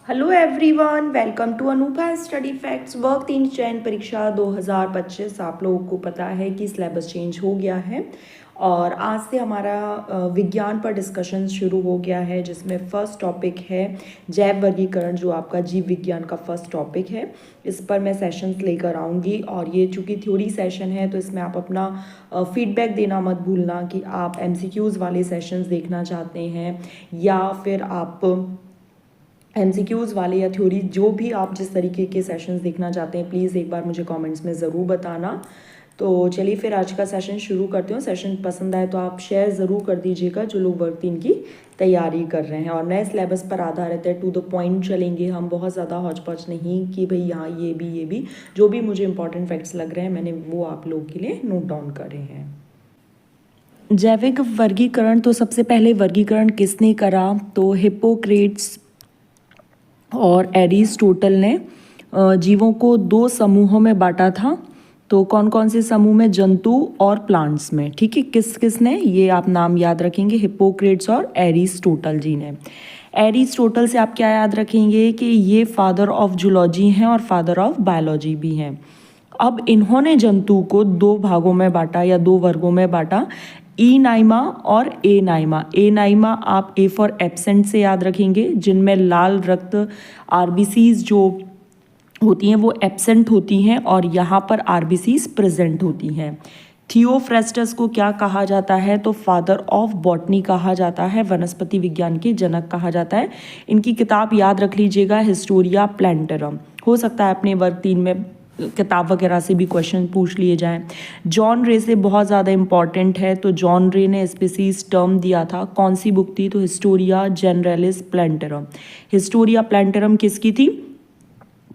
Hello everyone, welcome to Anupa study facts. वर्ग 3 चयन परीक्षा 2025। आप लोगों को पता है कि सिलेबस चेंज हो गया है और आज से हमारा विज्ञान पर डिस्कशन शुरू हो गया है, जिसमें फर्स्ट टॉपिक है जैव वर्गीकरण, जो आपका जीव विज्ञान का फर्स्ट टॉपिक है। इस पर मैं सेशंस लेकर आऊँगी और ये चूँकि थ्योरी सेशन है तो इसमें आप अपना फीडबैक देना मत भूलना कि आप एमसीक्यूज़ वाले सेशंस देखना चाहते हैं या फिर आप एमसीक्यूज़ वाले या थ्योरी, जो भी आप जिस तरीके के सेशंस देखना चाहते हैं, प्लीज़ एक बार मुझे कमेंट्स में ज़रूर बताना। तो चलिए फिर आज का सेशन शुरू करते हो। सेशन पसंद आए तो आप शेयर ज़रूर कर दीजिएगा, जो लोग वर्ग 3 की तैयारी कर रहे हैं। और नए सिलेबस पर आधारित है, टू द पॉइंट चलेंगे हम, बहुत ज़्यादा हौच पौच नहीं कि भाई यहाँ ये भी जो भी मुझे इंपॉर्टेंट फैक्ट्स लग रहे हैं मैंने वो आप लोगों के लिए नोट डाउन करे हैं। जैविक वर्गीकरण, तो सबसे पहले वर्गीकरण किसने करा? तो हिप्पोक्रेट्स और एरिस्टोटल ने जीवों को 2 समूहों में बांटा था। तो कौन कौन से समूह में? जंतु और प्लांट्स में। ठीक है, किस किस ने? ये आप नाम याद रखेंगे, हिप्पोक्रेट्स और एरिस्टोटल जी ने। एरिस्टोटल से आप क्या याद रखेंगे कि ये फादर ऑफ जूलॉजी हैं और फादर ऑफ बायोलॉजी भी हैं। अब इन्होंने जंतु को 2 भागों में बांटा या 2 वर्गों में बांटा, ई नाइमा और ए नाइमा। ए नाइमा आप ए फॉर एब्सेंट से याद रखेंगे, जिनमें लाल रक्त आरबीसीज जो होती हैं वो एब्सेंट होती हैं और यहाँ पर आरबीसीज प्रेजेंट होती हैं। थियोफ्रेस्टस को क्या कहा जाता है? तो फादर ऑफ बॉटनी कहा जाता है, वनस्पति विज्ञान के जनक कहा जाता है। इनकी किताब याद रख लीजिएगा, हिस्टोरिया प्लांटेरम। हो सकता है अपने वर्ग 3 में किताब वगैरह से भी क्वेश्चन पूछ लिए जाएं। जॉन रे से बहुत ज़्यादा इंपॉर्टेंट है, तो जॉन रे ने स्पीसीज टर्म दिया था। कौन सी बुक थी? तो हिस्टोरिया जनरलिस प्लांटेरम। हिस्टोरिया प्लांटेरम किसकी थी?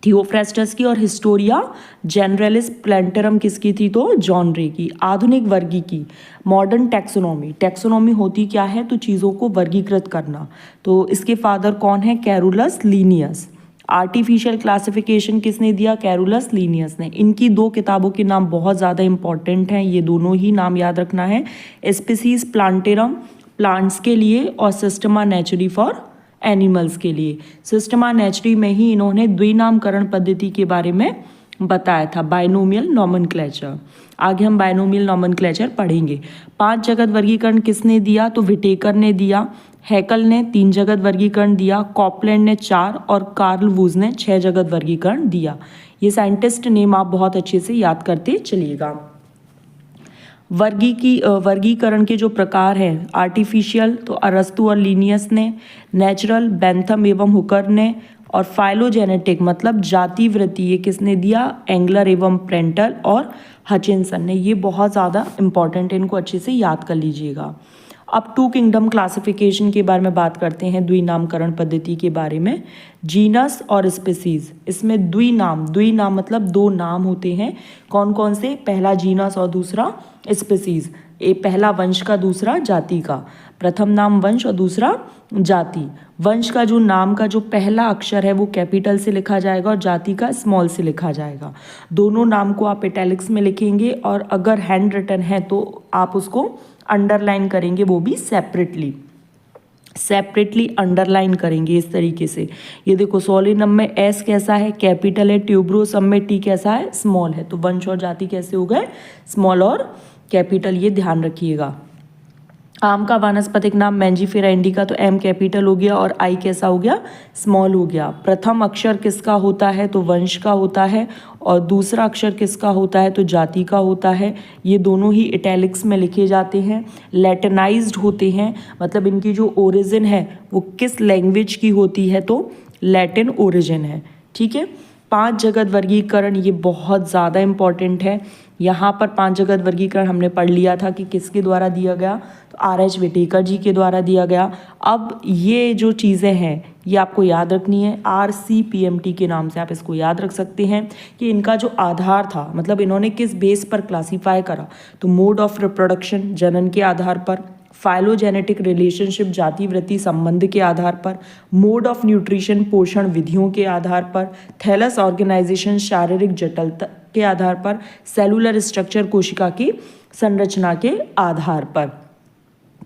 थियोफ्रेस्टस की। और हिस्टोरिया जनरलिस प्लांटेरम किसकी थी? तो जॉन रे की। आधुनिक वर्गीकी, मॉडर्न टैक्सोनॉमी। टैक्सोनॉमी होती क्या है? तो चीज़ों को वर्गीकृत करना। तो इसके फादर कौन है? Carolus Linnaeus. आर्टिफिशियल क्लासिफिकेशन किसने दिया? कैरोलस लीनियस ने। इनकी 2 किताबों के नाम बहुत ज़्यादा इंपॉर्टेंट हैं, ये दोनों ही नाम याद रखना है। स्पीसीज प्लांटेरम प्लांट्स के लिए और सिस्टमा नेचुरी फॉर एनिमल्स के लिए। सिस्टमा नेचुरी में ही इन्होंने द्विनामकरण पद्धति के बारे में बताया था, बाइनोमियल नॉमेनक्लेचर। आगे हम बाइनोमियल नॉमेनक्लेचर पढ़ेंगे। 5 जगत वर्गीकरण किसने दिया? तो विटेकर ने दिया। हैकल ने 3 जगत वर्गीकरण दिया। कॉपलैंड ने 4 और कार्ल वूज ने 6 जगत वर्गीकरण दिया। ये साइंटिस्ट नेम आप बहुत अच्छे से याद करते चलिएगा। वर्गीकरण के जो प्रकार हैं, आर्टिफिशियल तो अरस्तु और लीनियस ने, नेचुरल बेंथम एवं हुकर ने, और फाइलोजेनेटिक मतलब जाति वृत्ति, ये किसने दिया? एंगलर एवं प्रेंटल और हचिनसन ने। ये बहुत ज़्यादा इंपॉर्टेंट है, इनको अच्छे से याद कर लीजिएगा। अब 2 किंगडम क्लासिफिकेशन के बारे में बात करते हैं, द्विनामकरण पद्धति के बारे में। जीनस और स्पीसीज, इसमें द्विनाम मतलब 2 नाम होते हैं। कौन कौन से? पहला जीनस और दूसरा स्पीसीज। पहला वंश का, दूसरा जाति का। प्रथम नाम वंश और दूसरा जाति। वंश का जो नाम का जो पहला अक्षर है वो कैपिटल से लिखा जाएगा और जाति का स्मॉल से लिखा जाएगा। दोनों नाम को आप इटैलिक्स में लिखेंगे और अगर हैंड रिटन है तो आप उसको अंडरलाइन करेंगे, वो भी सेपरेटली अंडरलाइन करेंगे इस तरीके से। ये देखो, सोलिनम में एस कैसा है? कैपिटल है। ट्यूब्रोसम में टी कैसा है? स्मॉल है। तो वंश और जाति कैसे हो गए? स्मॉल और कैपिटल, ये ध्यान रखिएगा। आम का वानस्पतिक नाम मैंजीफेरा इंडिका, तो एम कैपिटल हो गया और आई कैसा हो गया? स्मॉल हो गया। प्रथम अक्षर किसका होता है? तो वंश का होता है। और दूसरा अक्षर किसका होता है? तो जाति का होता है। ये दोनों ही इटैलिक्स में लिखे जाते हैं। लैटिनाइज्ड होते हैं, मतलब इनकी जो ओरिजिन है वो किस लैंग्वेज की होती है? तो लैटिन ओरिजिन है। ठीक है। 5 जगत वर्गीकरण, ये बहुत ज़्यादा इंपॉर्टेंट है। यहाँ पर 5 जगत वर्गीकरण हमने पढ़ लिया था कि किसके द्वारा दिया गया? तो आर.एच. विटेकर जी के द्वारा दिया गया। अब ये जो चीज़ें हैं ये आपको याद रखनी है। RCPMT के नाम से आप इसको याद रख सकते हैं कि इनका जो आधार था, मतलब इन्होंने किस बेस पर क्लासीफाई करा? तो मोड ऑफ रिप्रोडक्शन, जनन के आधार पर। फाइलोजेनेटिक रिलेशनशिप, जाति वृत्ति संबंध के आधार पर। मोड ऑफ न्यूट्रिशन, पोषण विधियों के आधार पर। थैलस ऑर्गेनाइजेशन, शारीरिक जटिलता के आधार पर। सेलुलर स्ट्रक्चर, कोशिका की संरचना के आधार पर।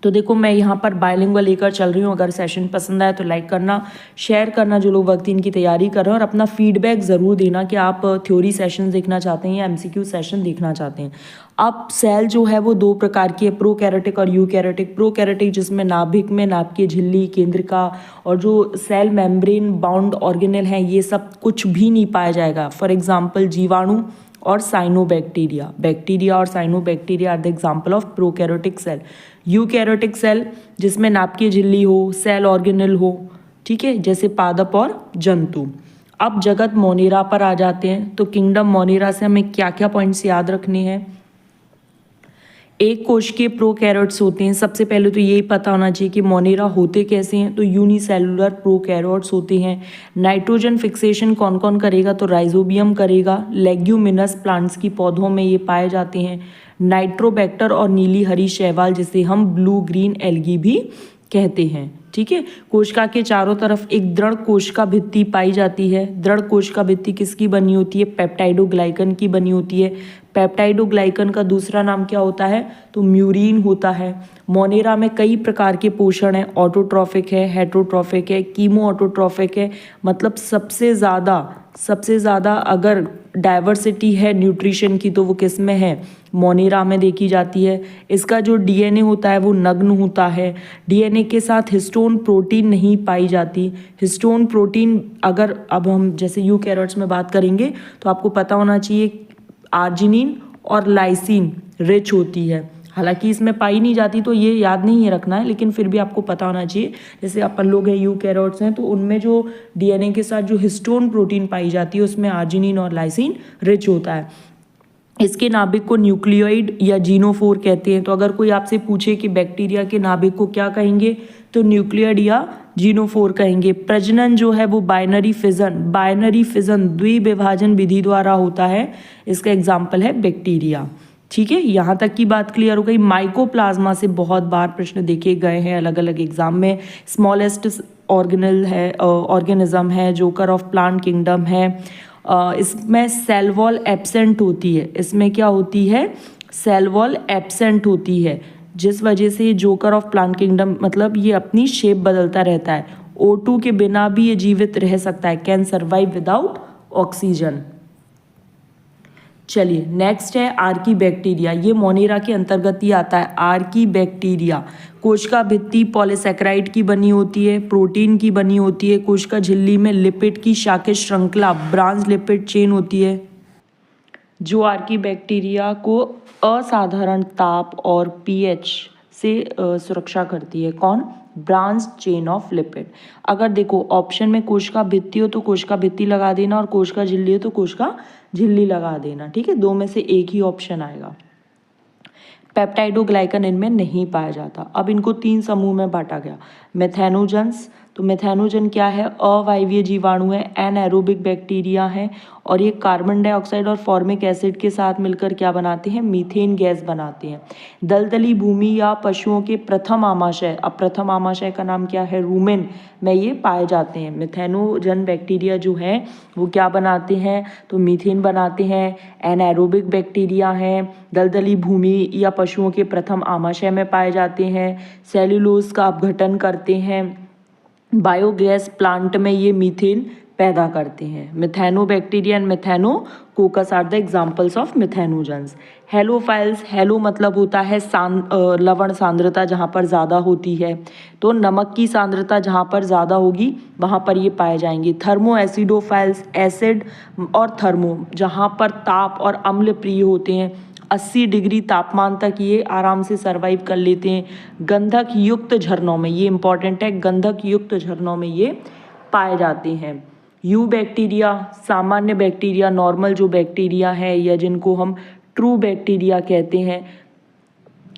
तो देखो मैं यहाँ पर बायलिंगुअल लेकर चल रही हूँ। अगर सेशन पसंद आए तो लाइक करना, शेयर करना जो लोग वर्क 3 की तैयारी कर रहे हैं, और अपना फीडबैक ज़रूर देना कि आप थ्योरी सेशन देखना चाहते हैं या एमसीक्यू सेशन देखना चाहते हैं। अब सेल जो है वो 2 प्रकार की है, प्रोकैरियोटिक और यूकैरियोटिक। प्रोकैरियोटिक जिसमें नाभिक में नाभिकीय झिल्ली, केंद्रिका और जो सेल मेम्ब्रेन बाउंड ऑर्गेनेल हैं ये सब कुछ भी नहीं पाया जाएगा। फॉर एग्जाम्पल जीवाणु और साइनोबैक्टीरिया। बैक्टीरिया और cyanobacteria are the example of prokaryotic cell. Eukaryotic cell जिसमें नाभिकीय झिल्ली हो, सेल ऑर्गेनेल हो, ठीक है, जैसे पादप और जंतु। अब जगत मोनेरा पर आ जाते हैं। तो किंगडम मोनेरा से हमें क्या क्या पॉइंट्स याद रखने हैं। एक कोश के प्रोकैरियोट्स होते हैं। सबसे पहले तो यही पता होना चाहिए कि मोनेरा होते कैसे हैं। तो यूनिसेलुलर प्रोकैरियोट्स होते हैं। नाइट्रोजन फिक्सेशन कौन कौन करेगा, तो राइजोबियम करेगा। लेग्यूमिनस प्लांट्स की पौधों में ये पाए जाते हैं। नाइट्रोबैक्टर और नीली हरी शैवाल जिसे हम ब्लू ग्रीन एल्गी भी कहते हैं, ठीक है। कोशिका के चारों तरफ एक दृढ़ कोशिका भित्ति पाई जाती है। दृढ़ कोशिका भित्ति किसकी बनी होती है, पेप्टाइडोग्लाइकन की बनी होती है। पेप्टाइडोग्लाइकन का दूसरा नाम क्या होता है, तो म्यूरिन होता है। मोनेरा में कई प्रकार के पोषण है, ऑटोट्रॉफिक है, हेटरोट्रॉफिक है, कीमो ऑटोट्रॉफिक है। मतलब सबसे ज़्यादा अगर डाइवर्सिटी है न्यूट्रिशन की तो वो किस में है, मोनेरा में देखी जाती है। इसका जो डीएनए होता है वो नग्न होता है। डीएनए के साथ हिस्टोन प्रोटीन नहीं पाई जाती। हिस्टोन प्रोटीन अगर अब हम जैसे यूकैरियोट्स में बात करेंगे तो आपको पता होना चाहिए आर्जिनिन और लाइसिन रिच होती है। हालांकि इसमें पाई नहीं जाती तो ये याद नहीं रखना है, लेकिन फिर भी आपको पता होना चाहिए। जैसे अपन लोग हैं यूकैरियोट्स हैं तो उनमें जो डीएनए के साथ जो हिस्टोन प्रोटीन पाई जाती है उसमें आर्जिनिन और लाइसिन रिच होता है। इसके नाभिक को न्यूक्लियोइड या जीनोफोर कहते हैं। तो अगर कोई आपसे पूछे कि बैक्टीरिया के नाभिक को क्या कहेंगे, तो न्यूक्लियोइड या जीनोफोर कहेंगे। प्रजनन जो है वो बाइनरी फिजन द्विविभाजन विधि द्वारा होता है। इसका एग्जाम्पल है बैक्टीरिया, ठीक है। यहाँ तक की बात क्लियर हो गई। माइकोप्लाज्मा से बहुत बार प्रश्न देखे गए हैं अलग अलग एग्जाम में। स्मॉलेस्ट ऑर्गेनिज्म है, जोकर ऑफ प्लांट किंगडम है। इसमें सेल वॉल एब्सेंट होती है। इसमें क्या होती है, सेल वॉल एब्सेंट होती है, जिस वजह से जोकर ऑफ प्लांट किंगडम मतलब ये अपनी शेप बदलता रहता है। O2 के बिना भी ये जीवित रह सकता है, कैन सर्वाइव विदाउट ऑक्सीजन। चलिए नेक्स्ट है आर्की बैक्टीरिया। ये मोनेरा के अंतर्गत ही आता है। आर्की बैक्टीरिया कोशिका भित्ति पॉलीसैकेराइड की बनी होती है, प्रोटीन की बनी होती है। कोशिका झिल्ली में लिपिड की शाखित श्रृंखला ब्रांच लिपिड चेन होती है, जो आर्की बैक्टीरिया को असाधारण ताप और पीएच से सुरक्षा करती है। कौन, ब्रांच चेन ऑफ लिपिड। अगर देखो ऑप्शन में कोशिका भित्ति हो तो कोशिका भित्ति लगा देना, और कोशिका झिल्ली हो तो कोशिका झिल्ली लगा देना, ठीक है। 2 में से एक ही ऑप्शन आएगा। पेप्टाइडोग्लाइकन इनमें नहीं पाया जाता। अब इनको 3 समूह में बांटा गया। मेथेनोजन्स, तो मेथेनोजन क्या है, अवायवीय जीवाणु है, एनएरोबिक बैक्टीरिया है, और ये कार्बन डाइऑक्साइड और फॉर्मिक एसिड के साथ मिलकर क्या बनाते हैं, मीथेन गैस बनाते हैं। दलदली भूमि या पशुओं के प्रथम आमाशय, अब प्रथम आमाशय का नाम क्या है, रूमेन में ये पाए जाते हैं। मेथेनोजन बैक्टीरिया जो है वो क्या बनाते हैं, तो मीथेन बनाते हैं। एनएरोबिक बैक्टीरिया हैं, दलदली भूमि या पशुओं के प्रथम आमाशय में पाए जाते हैं। सेल्यूलोज का अपघटन करते हैं। बायोगैस प्लांट में ये मीथेन पैदा करते हैं। Methanobacteria and methanococcus are the examples of methanogens. Halophiles, halo मतलब होता है लवण सांद्रता जहाँ पर ज़्यादा होती है, तो नमक की सांद्रता जहाँ पर ज़्यादा होगी वहाँ पर ये पाए जाएंगे। थर्मो एसिडोफाइल्स, एसिड और थर्मो जहाँ पर ताप और अम्ल प्रिय होते हैं, 80 डिग्री तापमान तक ये आराम से सरवाइव कर लेते हैं। गंधक युक्त झरनों में, ये इंपॉर्टेंट है, गंधक युक्त झरनों में ये पाए जाते हैं। यू बैक्टीरिया, सामान्य बैक्टीरिया, नॉर्मल जो बैक्टीरिया है या जिनको हम ट्रू बैक्टीरिया कहते हैं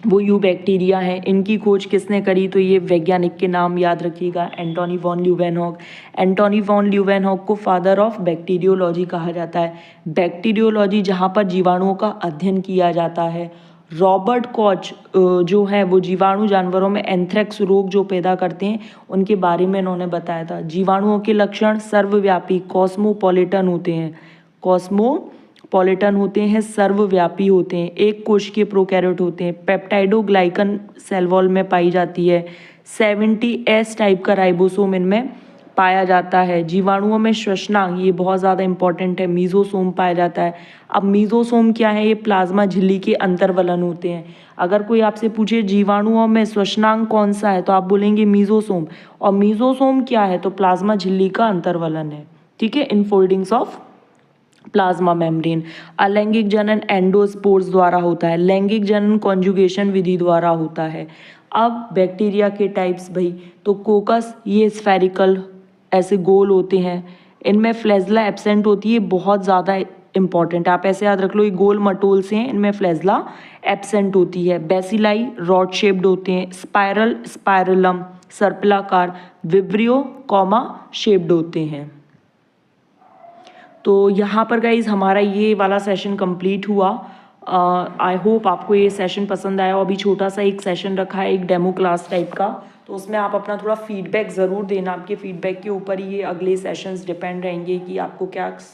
वो यू बैक्टीरिया है। इनकी खोज किसने करी, तो ये वैज्ञानिक के नाम याद रखिएगा, Antony von Leeuwenhoek. Antony von Leeuwenhoek को फादर ऑफ बैक्टीरियोलॉजी कहा जाता है। बैक्टीरियोलॉजी जहाँ पर जीवाणुओं का अध्ययन किया जाता है। रॉबर्ट कॉच जो है वो जीवाणु जानवरों में एंथ्रेक्स रोग जो पैदा करते हैं उनके बारे में इन्होंने बताया था। जीवाणुओं के लक्षण सर्वव्यापी कॉस्मोपॉलिटन होते हैं। कॉस्मोपॉलिटन पॉलिटन होते हैं सर्वव्यापी होते हैं, एक कोशिकीय प्रोकैरियोट होते हैं, पेप्टाइडोग्लाइकन सेल वॉल में पाई जाती है, 70S टाइप का राइबोसोम इनमें पाया जाता है। जीवाणुओं में श्वसनांग, ये बहुत ज़्यादा इंपॉर्टेंट है, मीजोसोम पाया जाता है। अब मीजोसोम क्या है? ये प्लाज्मा झिल्ली के अंतर्वलन होते हैं। अगर कोई आपसे पूछे जीवाणुओं में श्वसनांग कौन सा है तो आप बोलेंगे मीजोसोम, और मीजोसोम क्या है? तो प्लाज्मा झिल्ली का अंतर्वलन है, ठीक है, इनफोल्डिंग्स ऑफ प्लाज्मा मेम्ब्रेन। अलैंगिक जनन एंडोस्पोर्स द्वारा होता है, लैंगिक जनन कॉन्जुगेशन विधि द्वारा होता है। अब बैक्टीरिया के टाइप्स भाई, तो कोकस ये स्फेरिकल ऐसे गोल होते हैं, इनमें फ्लैजला एब्सेंट होती है, बहुत ज़्यादा इंपॉर्टेंट, आप ऐसे याद रख लो, ये गोल मटोल से हैं, इनमें फ्लैजला एब्सेंट होती है। बेसिलाई रॉड शेप्ड होते हैं, स्पाइरल स्पाइरलम सर्पिलाकार, विब्रियो कॉमा शेप्ड होते हैं। तो यहाँ पर गाइज हमारा ये वाला सेशन कंप्लीट हुआ। आई होप आपको ये सेशन पसंद आया। अभी छोटा सा एक सेशन रखा है, एक डेमो क्लास टाइप का, तो उसमें आप अपना थोड़ा फीडबैक ज़रूर देना। आपके फीडबैक के ऊपर ही ये अगले सेशंस डिपेंड रहेंगे कि आपको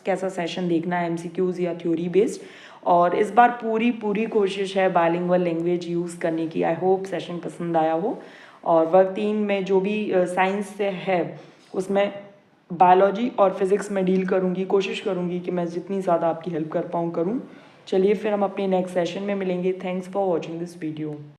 कैसा सेशन देखना है, MCQs या थ्योरी बेस्ड। और इस बार पूरी कोशिश है बाइलिंगुअल लैंग्वेज यूज़ करने की। आई होप सेशन पसंद आया हो। और वर्ग 3 में जो भी साइंस से है उसमें बायोलॉजी और फिज़िक्स में डील करूँगी, कोशिश करूँगी कि मैं जितनी ज़्यादा आपकी हेल्प कर पाऊँ करूँ। चलिए फिर हम अपने नेक्स्ट सेशन में मिलेंगे। Thanks for watching this video.